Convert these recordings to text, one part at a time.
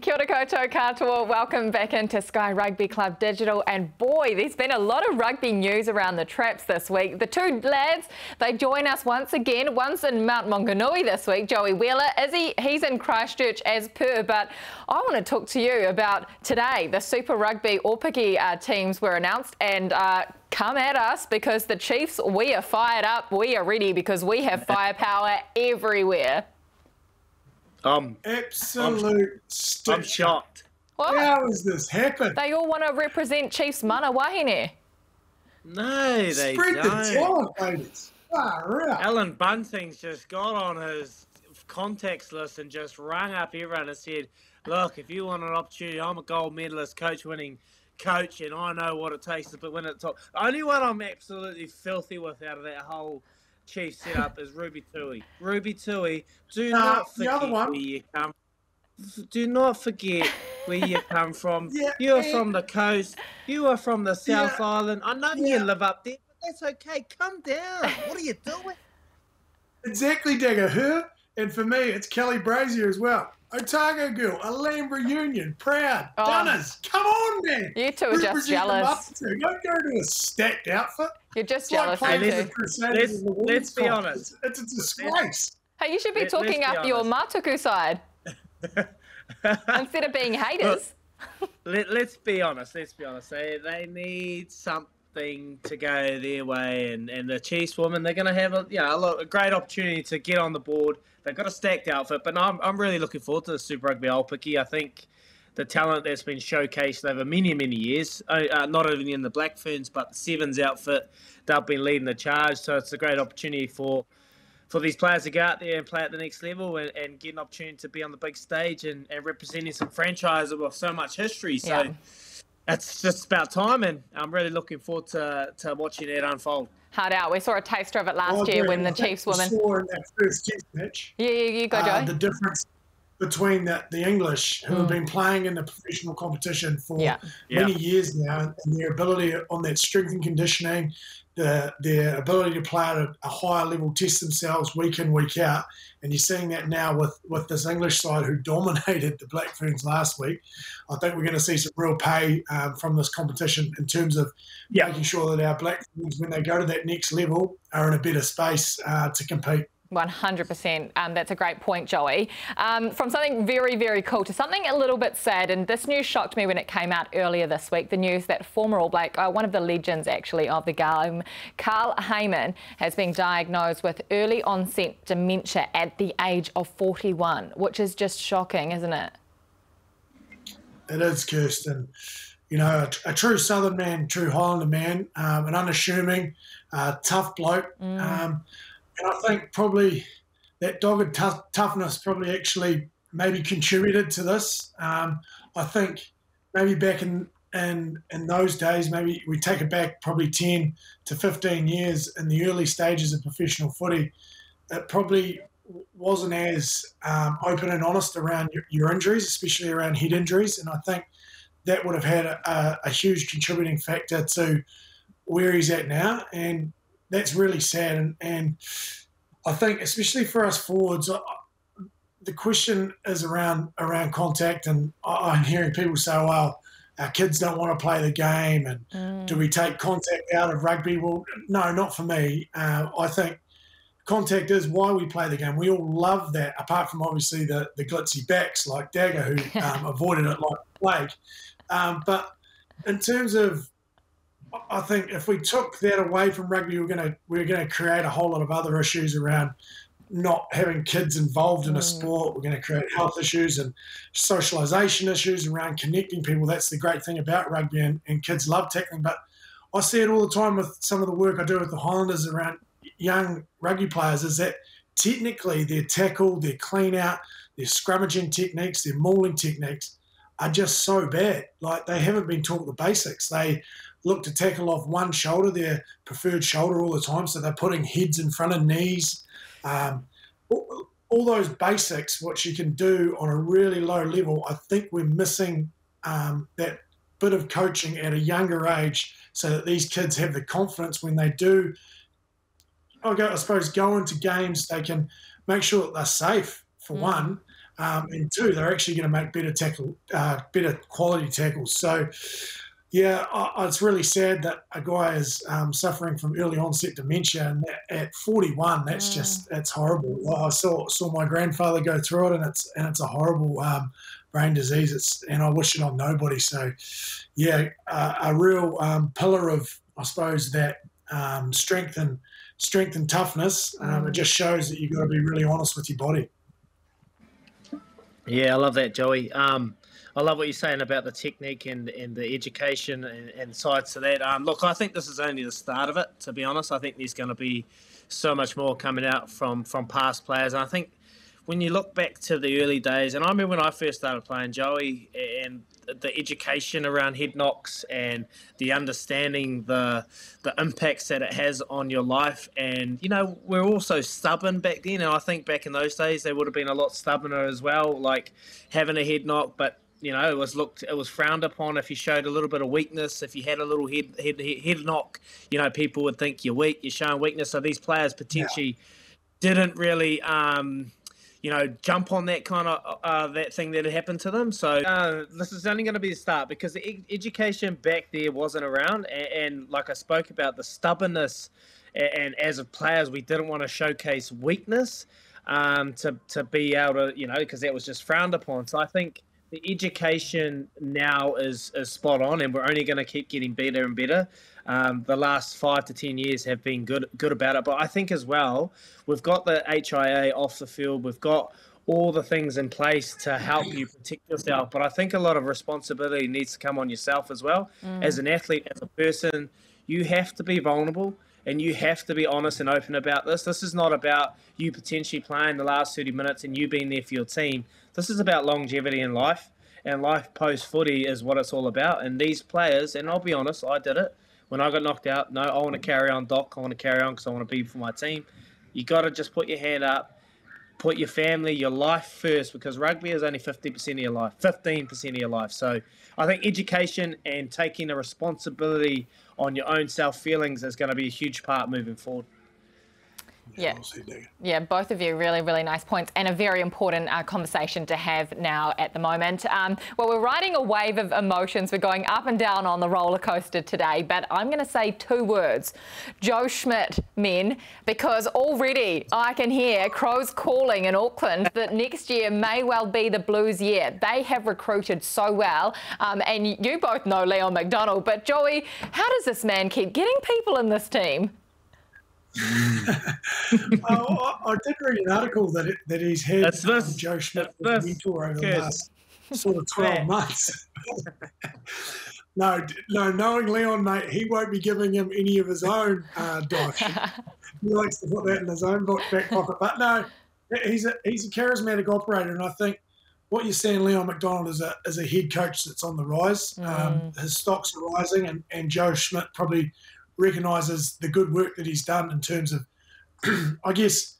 Kia ora koutou katoa. Welcome back into Sky Rugby Club Digital. And boy, there's been a lot of rugby news around the traps this week. The two lads, they join us once again. One's in Mount Maunganui this week, Joey Wheeler. He's in Christchurch as per. But I want to talk to you about today. The Super Rugby Aupiki teams were announced, and come at us, because the Chiefs, we are fired up. We are ready because we have firepower everywhere. Absolute stitch. I'm shocked. What? How has this happened? They all want to represent Chiefs mana wahine. No, they Spread don't. the talent, ladies. Far out. Alan Bunting's just got on his contacts list and just rang up everyone and said, look, if you want an opportunity, I'm a gold medalist, coach-winning coach, and I know what it takes to win at the top. The only one I'm absolutely filthy with out of that whole Chiefs setup is Ruby Tui. Ruby Tui, do not forget where you come. Do not forget where you come from. You are from the coast. You are from the South Island. I know you live up there, but that's okay. Come down. What are you doing? Exactly, Dagger. Her, and for me, it's Kelly Brazier as well. Otago girl, a Lambra Union, proud. Dunners, come on, man. You two are just jealous. Don't go to a stacked outfit. You're just It's jealous. like Let's be honest. It's a disgrace. Hey, you should be talking up your Matuku side instead of being haters. Let's be honest. They need something to go their way, and the Chiefs women, they're going to have a great opportunity to get on the board. They've got a stacked outfit, but I'm really looking forward to the Super Rugby Aupiki. I think the talent that's been showcased over many, many years, not only in the Black Ferns, but the Sevens outfit, they've been leading the charge. So it's a great opportunity for these players to go out there and play at the next level and get an opportunity to be on the big stage and representing some franchises with so much history. So it's just about time, and I'm really looking forward to watching it unfold. Hard out. We saw a taster of it last year when the Chiefs women. Saw in that first Test match. You go, Joe. The difference between the English, who have been playing in the professional competition for many years now, and their ability on that strength and conditioning, their ability to play at a higher level, test themselves week in, week out. And you're seeing that now with this English side who dominated the Black Ferns last week. I think we're going to see some real pay from this competition in terms of making sure that our Black Ferns, when they go to that next level, are in a better space to compete. 100%. That's a great point, Joey. From something very, very cool to something a little bit sad, and this news shocked me when it came out earlier this week, the news that former All Black, one of the legends actually of the game, Carl Hayman, has been diagnosed with early onset dementia at the age of 41, which is just shocking, isn't it? It is, Kirsten. You know, a true Southern man, true Highlander man, an unassuming, tough bloke. And I think probably that dogged toughness probably actually maybe contributed to this. I think maybe back in those days, maybe we take it back probably 10 to 15 years in the early stages of professional footy, it probably wasn't as open and honest around your injuries, especially around head injuries. And I think that would have had a huge contributing factor to where he's at now. And that's really sad, and I think especially for us forwards, the question is around contact, and I'm hearing people say, well, our kids don't want to play the game, and do we take contact out of rugby? Well, no, not for me. I think contact is why we play the game. We all love that, apart from obviously the glitzy backs like Dagger, who avoided it like the plague. But in terms of, I think if we took that away from rugby, we're going to create a whole lot of other issues around not having kids involved in a sport. We're going to create health issues and socialisation issues around connecting people. That's the great thing about rugby, and kids love tackling. But I see it all the time with some of the work I do with the Highlanders around young rugby players, is that technically their tackle, their clean out, their scrummaging techniques, their mauling techniques are just so bad. Like, they haven't been taught the basics. They look to tackle off one shoulder, their preferred shoulder all the time, so they're putting heads in front of knees. All those basics, what you can do on a really low level, I think we're missing that bit of coaching at a younger age, so that these kids have the confidence when they do, I suppose, go into games, they can make sure that they're safe, for one, and two, they're actually going to make better quality tackles. So, yeah, it's really sad that a guy is suffering from early onset dementia, and at 41, that's horrible. I saw my grandfather go through it, and it's a horrible brain disease. And I wish it on nobody. So, yeah, a real pillar of, I suppose, that strength and toughness. It just shows that you've got to be really honest with your body. Yeah, I love that, Joey. I love what you're saying about the technique and the education and sides to that. Look, I think this is only the start of it, to be honest. I think there's going to be so much more coming out from past players. And I think when you look back to the early days, and I remember when I first started playing, Joey, and the education around head knocks and the understanding the impacts that it has on your life. And, we're also stubborn back then. And I think back in those days, they would have been a lot stubborner as well, like having a head knock. But, it was frowned upon if you showed a little bit of weakness. If you had a little head knock, people would think you're weak, you're showing weakness. So these players potentially didn't really jump on that kind of that thing that had happened to them. So this is only going to be a start, because the education back there wasn't around. And like I spoke about, the stubbornness, and as players, we didn't want to showcase weakness to be able to, because that was just frowned upon. So I think the education now is spot on, and we're only going to keep getting better and better. The last 5 to 10 years have been good about it. But I think as well, we've got the HIA off the field. We've got all the things in place to help you protect yourself. But I think a lot of responsibility needs to come on yourself as well. As an athlete, as a person, you have to be vulnerable, and you have to be honest and open about this. This is not about you potentially playing the last 30 minutes and you being there for your team. This is about longevity in life, and life post-footy is what it's all about. And these players, and I'll be honest, I did it. When I got knocked out, no, I want to carry on, Doc. I want to carry on because I want to be for my team. You got to just put your hand up, put your family, your life first, because rugby is only 50% of your life, 15% of your life. So I think education and taking a responsibility on your own self-feelings is going to be a huge part moving forward. Yeah, both of you, really, really nice points, and a very important conversation to have now at the moment. Well, we're riding a wave of emotions. We're going up and down on the roller coaster today, but I'm going to say 2 words. Joe Schmidt, men, because already I can hear crows calling in Auckland that next year may well be the Blues' year. They have recruited so well, and you both know Leon McDonald, but Joey, how does this man keep getting people in this team? I did read an article that he's had Joe Schmidt as a mentor over the last sort of 12 months. No, knowing Leon, mate, he won't be giving him any of his own dosh. He likes to put that in his own back pocket. But no, he's a charismatic operator, and I think what you're seeing Leon McDonald is a head coach that's on the rise. His stocks are rising, and Joe Schmidt probably recognises the good work that he's done in terms of, I guess,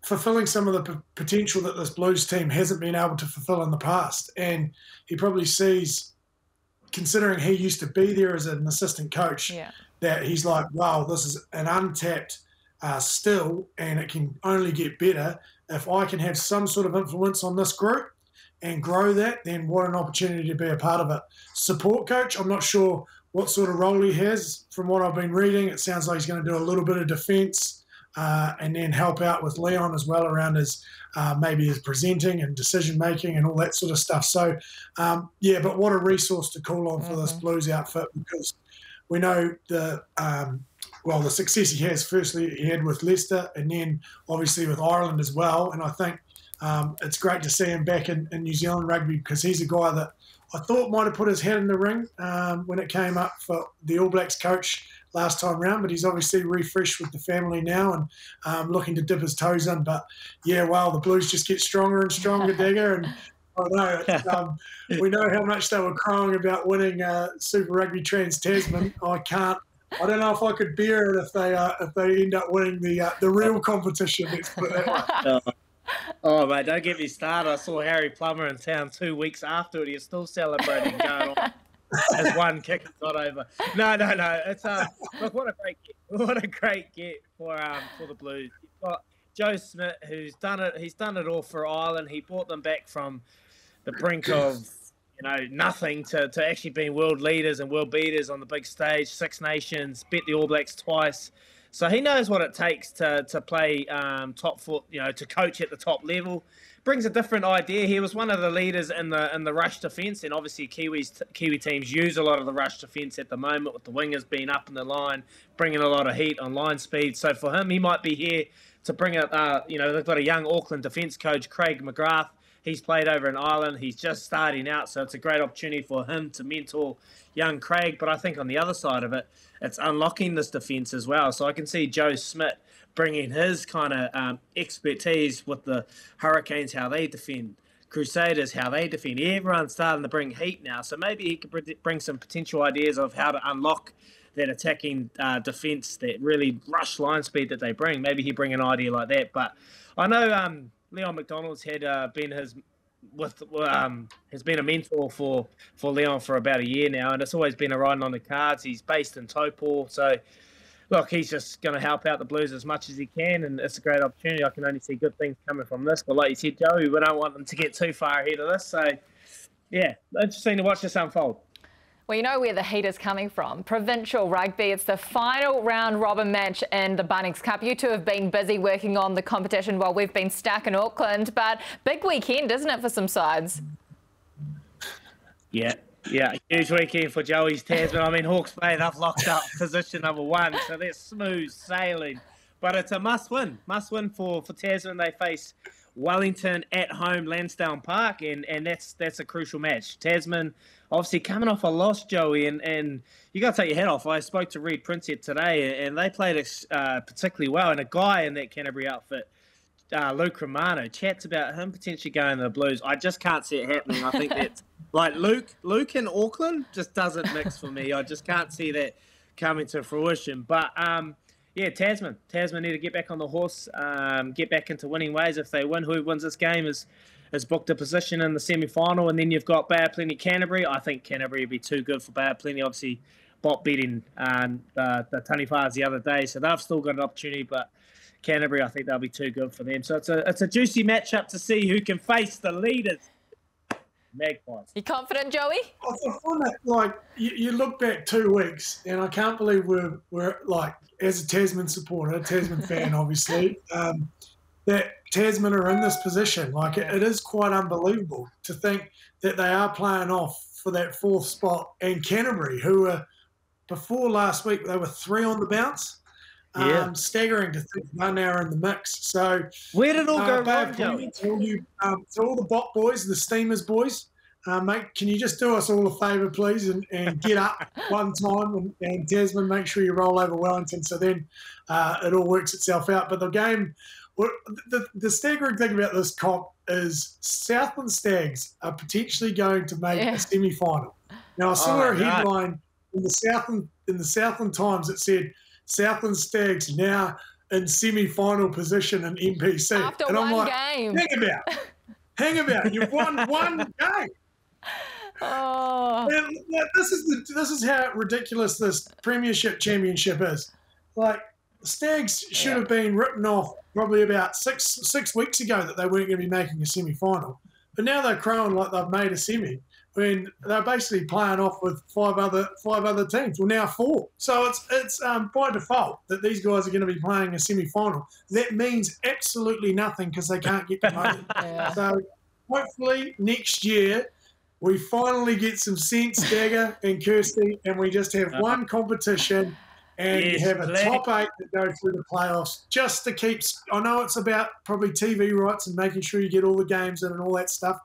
fulfilling some of the potential that this Blues team hasn't been able to fulfill in the past. And he probably sees, considering he used to be there as an assistant coach, that he's like, wow, this is an untapped still, and it can only get better. If I can have some sort of influence on this group and grow that, then what an opportunity to be a part of it. Support coach, I'm not sure what sort of role he has. From what I've been reading, it sounds like he's going to do a little bit of defence and then help out with Leon as well around his maybe his presenting and decision making and all that sort of stuff. So but what a resource to call on for this Blues outfit, because we know the success he has. Firstly, he had with Leicester, and then obviously with Ireland as well. And I think it's great to see him back in New Zealand rugby, because he's a guy that I thought might have put his head in the ring when it came up for the All Blacks coach last time round, but he's obviously refreshed with the family now and looking to dip his toes in. But the Blues just get stronger and stronger, Dagger. And I know we know how much they were crying about winning Super Rugby Trans Tasman. I don't know if I could bear it if they end up winning the real competition. Let's put it that way. Oh, mate, don't get me started. I saw Harry Plummer in town 2 weeks after it. He was still celebrating, going on as one kick got over. No. It's look, what a great get for the Blues. You've got Joe Schmidt, who's done it. He's done it all for Ireland. He brought them back from the brink of nothing to actually being world leaders and world beaters on the big stage. Six Nations, beat the All Blacks twice. So he knows what it takes to play top foot, to coach at the top level. Brings a different idea. He was one of the leaders in the rush defence, and obviously Kiwi teams use a lot of the rush defence at the moment, with the wingers being up in the line, bringing a lot of heat on line speed. So for him, he might be here to bring it. They've got a young Auckland defence coach, Craig McGrath. He's played over in Ireland. He's just starting out, so it's a great opportunity for him to mentor young Craig. But I think on the other side of it, it's unlocking this defence as well. So I can see Joe Schmidt bringing his kind of expertise with the Hurricanes, how they defend, Crusaders, how they defend. Everyone's starting to bring heat now. So maybe he could bring some potential ideas of how to unlock that attacking defence, that really rush line speed that they bring. Maybe he'd bring an idea like that. But I know Leon McDonald's has been a mentor for Leon for about a year now, and it's always been a riding on the cards. He's based in Taupo, so look, he's just going to help out the Blues as much as he can, and it's a great opportunity. I can only see good things coming from this. But like you said, Joey, we don't want them to get too far ahead of this. So yeah, interesting to watch this unfold. Well, you know where the heat is coming from. Provincial rugby. It's the final round robin match in the Bunnings Cup. You two have been busy working on the competition while we've been stuck in Auckland, but big weekend, isn't it, for some sides? Yeah, huge weekend for Joey's Tasman. I mean, Hawke's Bay, they've locked up position number 1, so they're smooth sailing. But it's a must-win for Tasman. They face Wellington at home, Lansdowne Park, and that's a crucial match. Tasman obviously coming off a loss, Joey, and you got to take your hat off. I spoke to Reed Prinsett today, and they played particularly well. And a guy in that Canterbury outfit, Luke Romano, chats about him potentially going to the Blues. I just can't see it happening. I think that's like Luke in Auckland just doesn't mix for me. I just can't see that coming to fruition. But yeah, Tasman need to get back on the horse, get back into winning ways. If they win, who wins this game is booked a position in the semi-final, and then you've got Bay of Plenty Canterbury. I think Canterbury would be too good for Bay of Plenty. Obviously, Bot beating the Taniwhas the other day, so they've still got an opportunity, but Canterbury, I think they'll be too good for them. So it's a juicy matchup to see who can face the leaders, Magpies. You confident, Joey? I find that, like, you look back 2 weeks, and I can't believe we're like, as a Tasman supporter, a Tasman fan, obviously, that Tasman are in this position. Like, it is quite unbelievable to think that they are playing off for that 4th spot, and Canterbury, who were, before last week, they were 3 on the bounce. Staggering to think they're now in the mix. So where did it all go wrong, Joey? To all the Bot boys, the Steamers boys, mate, can you just do us all a favour, please, and get up one time and Tasman, make sure you roll over Wellington, so then it all works itself out. But the game, the staggering thing about this comp is Southland Stags are potentially going to make a semi-final. Now, I saw a headline in the Southland Times that said Southland Stags now in semi-final position in NPC. After and I'm one like, game. Hang about. You've won one game. Oh. And this is how ridiculous this Premiership Championship is. Like, the Stags should have been written off probably about six weeks ago that they weren't going to be making a semi-final. But now they're crowing like they've made a semi, when they're basically playing off with five other teams. Well, now 4. So it's by default that these guys are going to be playing a semi-final. That means absolutely nothing because they can't get promoted. So hopefully next year we finally get some sense, Dagger and Kirsty, and we just have one competition and have a top 8 that go through the playoffs just to keep – I know it's about probably TV rights and making sure you get all the games in and all that stuff,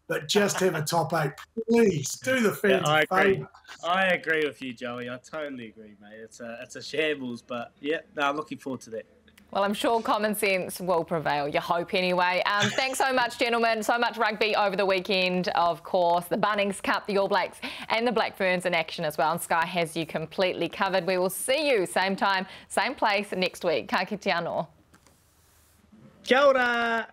but just have a top 8. Please do the fans a favour. I agree with you, Joey. I totally agree, mate. It's a shambles, but yeah, I'm looking forward to that. Well, I'm sure common sense will prevail. You hope anyway. Thanks so much, gentlemen. So much rugby over the weekend, of course. The Bunnings Cup, the All Blacks and the Black Ferns in action as well. And Sky has you completely covered. We will see you same time, same place next week. Ka kite anō. Kia ora.